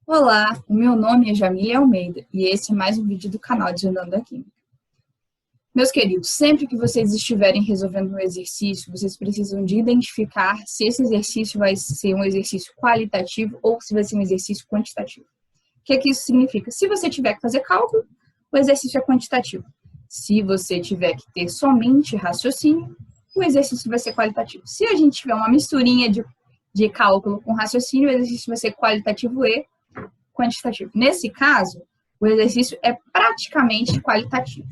Olá, o meu nome é Jamile Almeida e esse é mais um vídeo do canal Desvendando a Química. Meus queridos, sempre que vocês estiverem resolvendo um exercício, vocês precisam de identificar se esse exercício vai ser um exercício qualitativo ou se vai ser um exercício quantitativo. O que é que isso significa? Se você tiver que fazer cálculo, o exercício é quantitativo. Se você tiver que ter somente raciocínio, o exercício vai ser qualitativo. Se a gente tiver uma misturinha de cálculo com raciocínio, o exercício vai ser qualitativo e quantitativo. Nesse caso, o exercício é praticamente qualitativo,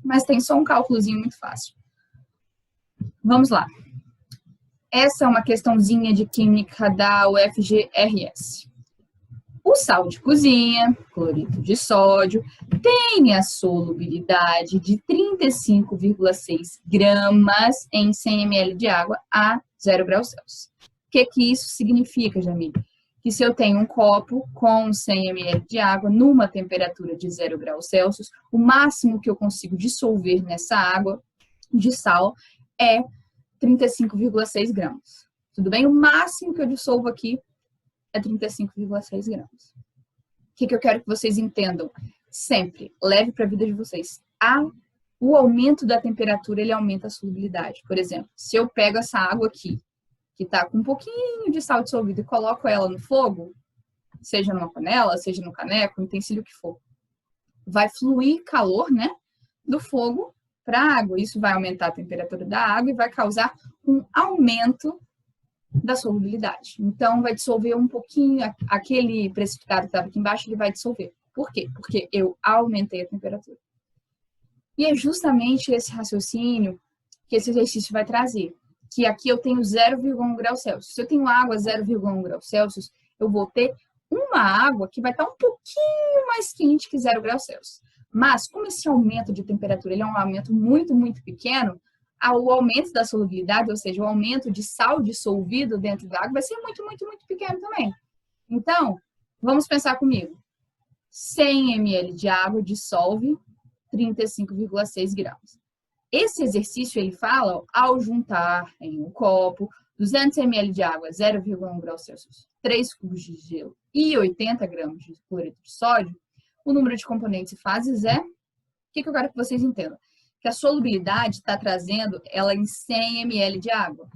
mas tem só um cálculozinho muito fácil. Vamos lá. Essa é uma questãozinha de química da UFGRS. O sal de cozinha, cloreto de sódio, tem a solubilidade de 35,6 gramas em 100 ml de água a 0 graus Celsius. O que isso significa, Jamile? Que se eu tenho um copo com 100 ml de água numa temperatura de 0 graus Celsius, o máximo que eu consigo dissolver nessa água de sal é 35,6 gramas. Tudo bem? O máximo que eu dissolvo aqui é 35,6 gramas. O que eu quero que vocês entendam? Sempre leve para a vida de vocês. O aumento da temperatura, ele aumenta a solubilidade. Por exemplo, se eu pego essa água aqui, que está com um pouquinho de sal dissolvido, e coloco ela no fogo, seja numa panela, seja no caneco, no utensílio que for, vai fluir calor, né, do fogo para a água. Isso vai aumentar a temperatura da água e vai causar um aumento da solubilidade. Então, vai dissolver um pouquinho, aquele precipitado que estava aqui embaixo, ele vai dissolver. Por quê? Porque eu aumentei a temperatura. E é justamente esse raciocínio que esse exercício vai trazer. Que aqui eu tenho 0,1 grau Celsius. Se eu tenho água 0,1 grau Celsius, eu vou ter uma água que vai estar um pouquinho mais quente que 0 grau Celsius. Mas, como esse aumento de temperatura ele é um aumento muito, muito pequeno, o aumento da solubilidade, ou seja, o aumento de sal dissolvido dentro da água, vai ser muito, muito, muito pequeno também. Então, vamos pensar comigo. 100 ml de água dissolve 35,6 graus. Esse exercício, ele fala, ao juntar em um copo 200 ml de água, 0,1 grau Celsius, 3 cubos de gelo e 80 gramas de cloreto de sódio, o número de componentes e fases é... O que eu quero que vocês entendam? Que a solubilidade está trazendo ela em 100 ml de água.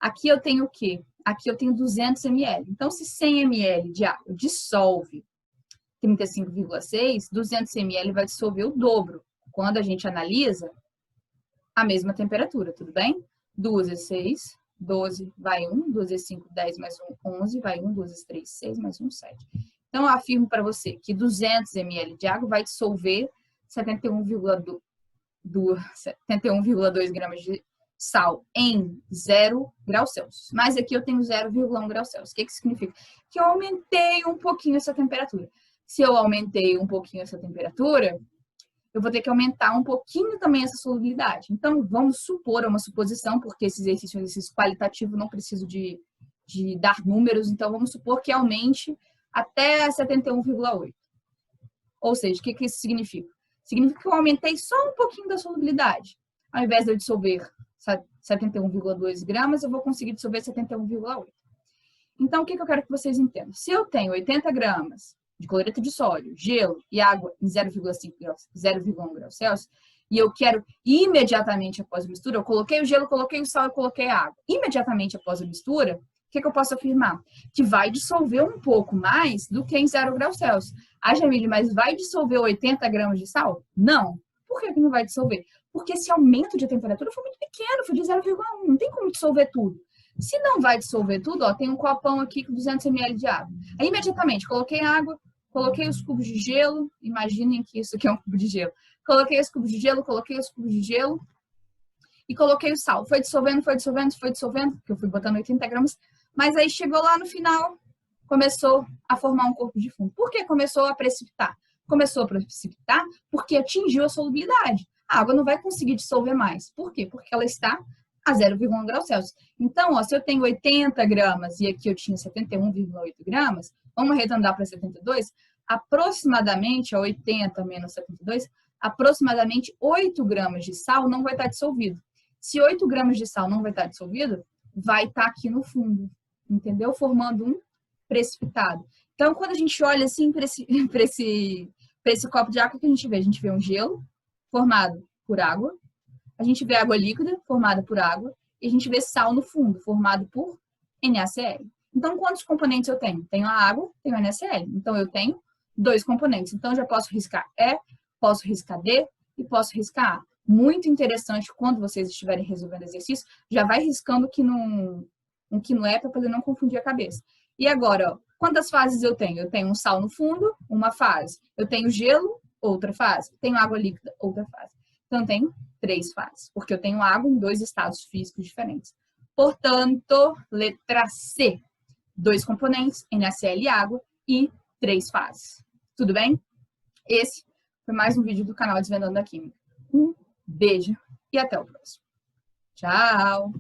Aqui eu tenho o quê? Aqui eu tenho 200 ml. Então, se 100 ml de água dissolve 35,6, 200 ml vai dissolver o dobro. Quando a gente analisa, a mesma temperatura, tudo bem? 2 vezes 6, 12, vai 1. 2 vezes 5, 10 mais 1, 11, vai 1. 2 vezes 3, 6, mais 1, 7. Então, eu afirmo para você que 200 ml de água vai dissolver 71,2 gramas de sal em 0 graus Celsius. Mas aqui eu tenho 0,1 grau Celsius. O que significa? Que eu aumentei um pouquinho essa temperatura. Se eu aumentei um pouquinho essa temperatura, eu vou ter que aumentar um pouquinho também essa solubilidade. Então, vamos supor, é uma suposição, porque esse exercício é um exercício qualitativo, não preciso de dar números, então vamos supor que aumente até 71,8. Ou seja, o que isso significa? Significa que eu aumentei só um pouquinho da solubilidade. Ao invés de eu dissolver 71,2 gramas, eu vou conseguir dissolver 71,8. Então, o que eu quero que vocês entendam? Se eu tenho 80 gramas de cloreto de sódio, gelo e água em 0,5 graus, 0,1 grau Celsius, e eu quero imediatamente após a mistura, eu coloquei o gelo, coloquei o sal e coloquei a água. Imediatamente após a mistura, o que eu posso afirmar? Que vai dissolver um pouco mais do que em 0 graus Celsius. Jamile, mas vai dissolver 80 gramas de sal? Não. Por que não vai dissolver? Porque esse aumento de temperatura foi muito pequeno, foi de 0,1. Não tem como dissolver tudo. Se não vai dissolver tudo, ó, tem um copão aqui com 200 ml de água. Aí, imediatamente, coloquei água, coloquei os cubos de gelo. Imaginem que isso aqui é um cubo de gelo. Coloquei os cubos de gelo, coloquei os cubos de gelo e coloquei o sal. Foi dissolvendo, porque eu fui botando 80 gramas. Mas aí chegou lá no final, começou a formar um corpo de fumo. Por que começou a precipitar? Começou a precipitar porque atingiu a solubilidade. A água não vai conseguir dissolver mais. Por quê? Porque ela está a 0,1 grau Celsius. Então, ó, se eu tenho 80 gramas e aqui eu tinha 71,8 gramas, vamos arredondar para 72, aproximadamente, 80 menos 72, aproximadamente 8 gramas de sal não vai estar dissolvido. Se 8 gramas de sal não vai estar dissolvido, vai estar aqui no fundo, entendeu? Formando um precipitado. Então, quando a gente olha assim para esse copo de água, o que a gente vê? A gente vê um gelo formado por água, a gente vê água líquida formada por água, e a gente vê sal no fundo, formado por NaCl. Então, quantos componentes eu tenho? Tenho a água, tenho a NaCl. Então, eu tenho 2 componentes. Então, eu já posso riscar E, posso riscar D e posso riscar A. Muito interessante quando vocês estiverem resolvendo exercício, já vai riscando o que não é, para poder não confundir a cabeça. E agora, ó, quantas fases eu tenho? Eu tenho um sal no fundo, uma fase. Eu tenho gelo, outra fase. Tenho água líquida, outra fase. Então, eu tenho 3 fases, porque eu tenho água em 2 estados físicos diferentes. Portanto, letra C, 2 componentes, NaCl e água, e 3 fases. Tudo bem? Esse foi mais um vídeo do canal Desvendando a Química. Um beijo e até o próximo. Tchau!